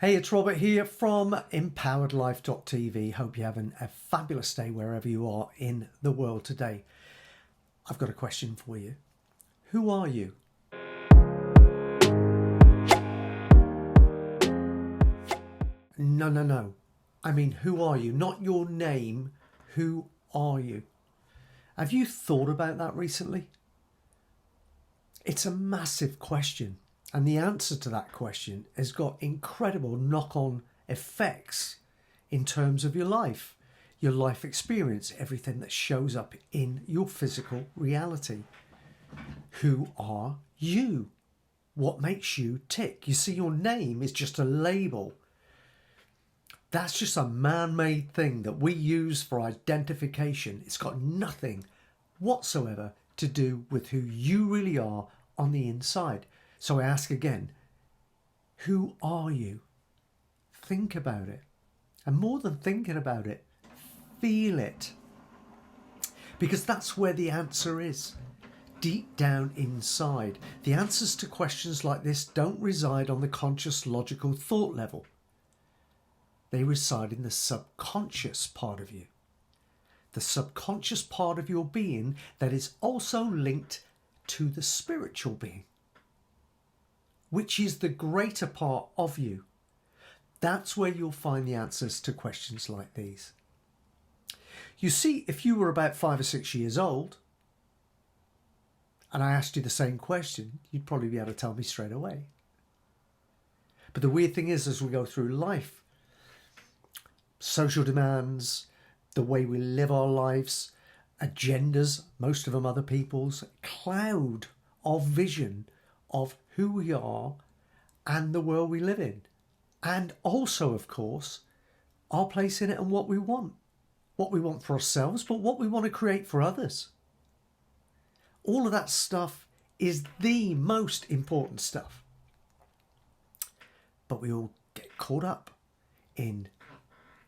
Hey, it's Robert here from empoweredlife.tv. Hope you're having a fabulous day wherever you are in the world today. I've got a question for you. Who are you? No. I mean, who are you? Not your name. Who are you? Have you thought about that recently? It's a massive question. And the answer to that question has got incredible knock-on effects in terms of your life experience, everything that shows up in your physical reality. Who are you? What makes you tick? You see, your name is just a label. That's just a man-made thing that we use for identification. It's got nothing whatsoever to do with who you really are on the inside. So I ask again, who are you? Think about it. And more than thinking about it, feel it. Because that's where the answer is. Deep down inside. The answers to questions like this don't reside on the conscious, logical thought level. They reside in the subconscious part of you. The subconscious part of your being that is also linked to the spiritual being, which is the greater part of you. That's where you'll find the answers to questions like these. You see, if you were about 5 or 6 years old, and I asked you the same question, you'd probably be able to tell me straight away. But the weird thing is, as we go through life, social demands, the way we live our lives, agendas, most of them other people's, cloud our vision of who we are and the world we live in. And also, of course, our place in it and what we want. What we want for ourselves, but what we want to create for others. All of that stuff is the most important stuff. But we all get caught up in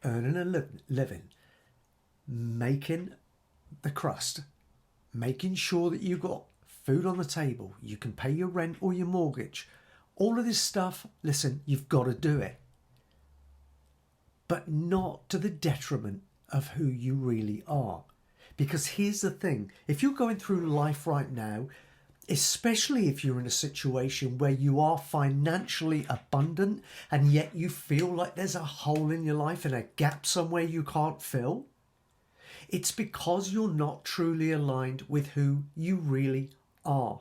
earning a living, making the crust, making sure that you've got food on the table, you can pay your rent or your mortgage. All of this stuff, listen, you've got to do it. But not to the detriment of who you really are. Because here's the thing, if you're going through life right now, especially if you're in a situation where you are financially abundant and yet you feel like there's a hole in your life and a gap somewhere you can't fill, it's because you're not truly aligned with who you really are.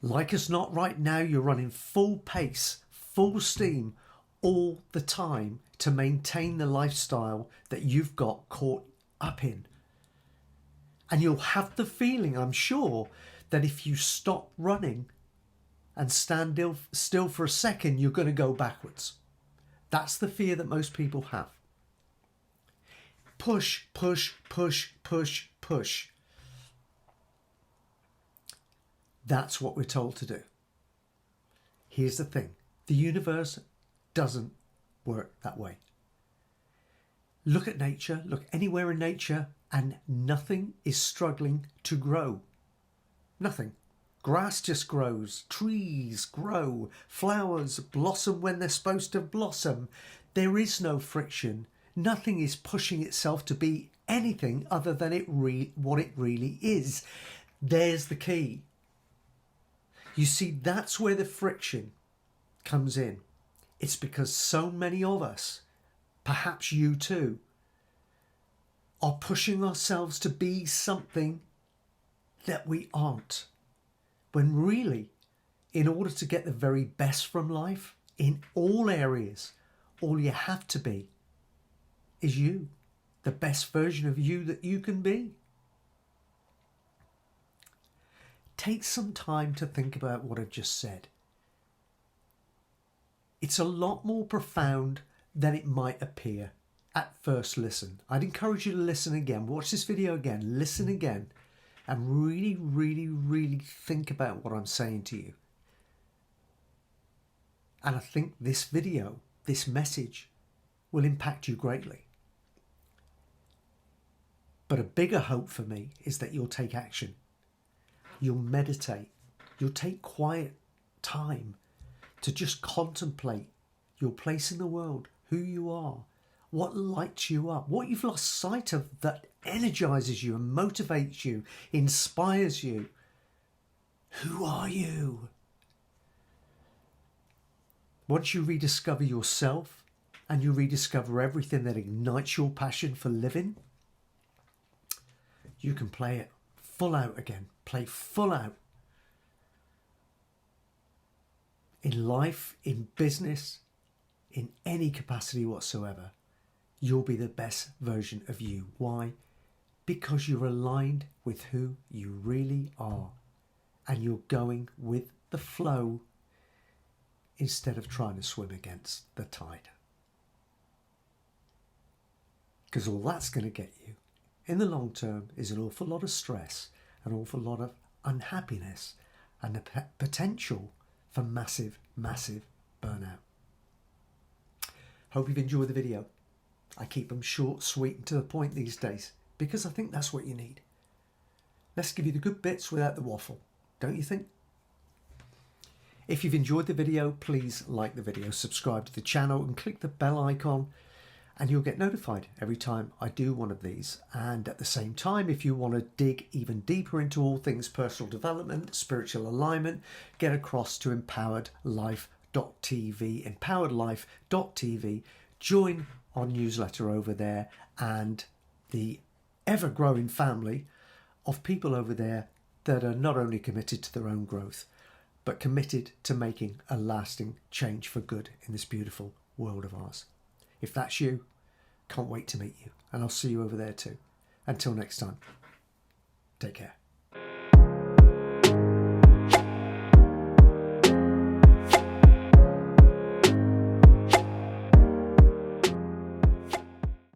Like as not, right now you're running full pace, full steam all the time to maintain the lifestyle that you've got caught up in. And you'll have the feeling, I'm sure, that if you stop running and stand still for a second, you're going to go backwards. That's the fear that most people have. Push, push, push, push, push. That's what we're told to do. Here's the thing. The universe doesn't work that way. Look at nature, look anywhere in nature, and nothing is struggling to grow. Nothing. Grass just grows, trees grow, flowers blossom when they're supposed to blossom. There is no friction. Nothing is pushing itself to be anything other than what it really is. There's the key. You see, that's where the friction comes in. It's because so many of us, perhaps you too, are pushing ourselves to be something that we aren't. When really, in order to get the very best from life, in all areas, all you have to be is you, the best version of you that you can be. Take some time to think about what I've just said. It's a lot more profound than it might appear at first listen. I'd encourage you to listen again. Watch this video again. Listen again. And really, really, really think about what I'm saying to you. And I think this video, this message, will impact you greatly. But a bigger hope for me is that you'll take action. You'll meditate. You'll take quiet time to just contemplate your place in the world, who you are, what lights you up, what you've lost sight of that energizes you and motivates you, inspires you. Who are you? Once you rediscover yourself and you rediscover everything that ignites your passion for living, you can play it full out again. Play full out. In life, in business, in any capacity whatsoever, you'll be the best version of you. Why? Because you're aligned with who you really are. And you're going with the flow instead of trying to swim against the tide. Because all that's going to get you in the long term is an awful lot of stress, an awful lot of unhappiness, and the potential for massive, massive burnout. Hope you've enjoyed the video. I keep them short, sweet, and to the point these days because I think that's what you need. Let's give you the good bits without the waffle, don't you think? If you've enjoyed the video, please like the video, subscribe to the channel and click the bell icon and you'll get notified every time I do one of these. And at the same time, if you want to dig even deeper into all things personal development, spiritual alignment, get across to empoweredlife.tv, join our newsletter over there and the ever-growing family of people over there that are not only committed to their own growth, but committed to making a lasting change for good in this beautiful world of ours. If that's you, can't wait to meet you. And I'll see you over there too. Until next time, take care.